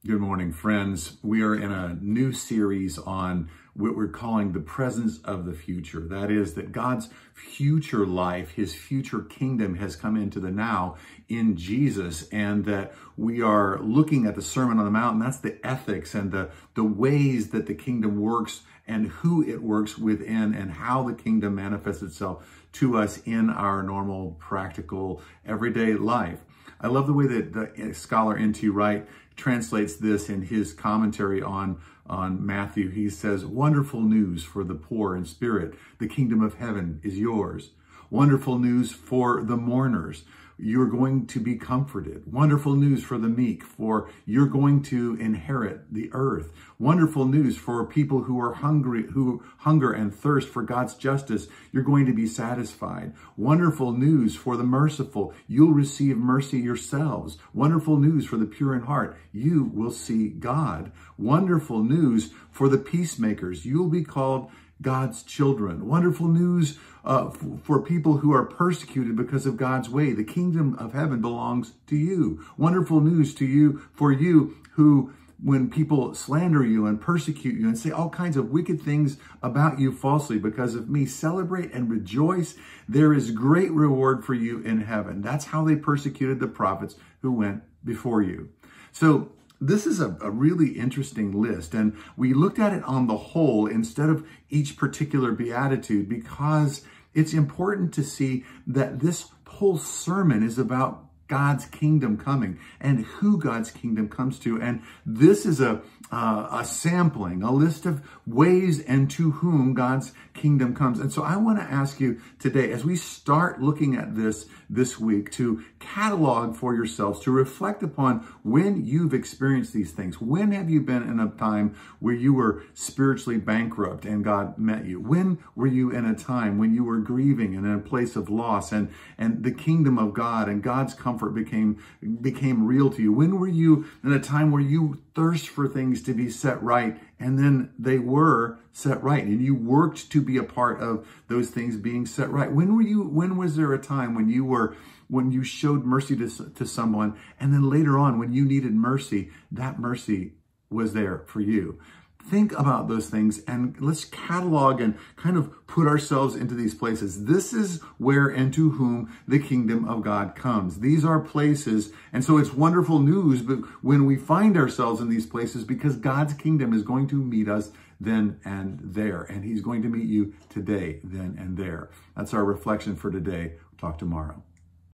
Good morning, friends. We are in a new series on what we're calling the presence of the future. That is, that God's future life, his future kingdom has come into the now in Jesus, and that we are looking at the Sermon on the Mount, and that's the ethics and the ways that the kingdom works and who it works within and how the kingdom manifests itself to us in our normal, practical, everyday life. I love the way that the scholar N.T. Wright translates this in his commentary on Matthew. He says, "Wonderful news for the poor in spirit. The kingdom of heaven is yours. Wonderful news for the mourners. You're going to be comforted. Wonderful news for the meek, for you're going to inherit the earth. Wonderful news for people who are hungry, who hunger and thirst for God's justice. You're going to be satisfied. Wonderful news for the merciful. You'll receive mercy yourselves. Wonderful news for the pure in heart. You will see God. Wonderful news for the peacemakers. You'll be called God's children. Wonderful news for people who are persecuted because of God's way. The kingdom of heaven belongs to you. Wonderful news to you, for you who, when people slander you and persecute you and say all kinds of wicked things about you falsely because of me, celebrate and rejoice. There is great reward for you in heaven." That's how they persecuted the prophets who went before you. So this is a really interesting list, and we looked at it on the whole instead of each particular beatitude because it's important to see that this whole sermon is about God's kingdom coming and who God's kingdom comes to. And this is a sampling, a list of ways and to whom God's kingdom comes. And so I want to ask you today, as we start looking at this week, to catalog for yourselves, to reflect upon when you've experienced these things. When have you been in a time where you were spiritually bankrupt and God met you? When were you in a time when you were grieving and in a place of loss and the kingdom of God and God's comfort became real to you? When were you in a time where you thirst for things to be set right and then they were set right and you worked to be a part of those things being set right? When was there a time when you showed mercy to someone, and then later on when you needed mercy, that mercy was there for you? Think about those things and let's catalog and kind of put ourselves into these places. This is where and to whom the kingdom of God comes. These are places. And so it's wonderful news but when we find ourselves in these places, because God's kingdom is going to meet us then and there. And he's going to meet you today, then and there. That's our reflection for today. We'll talk tomorrow.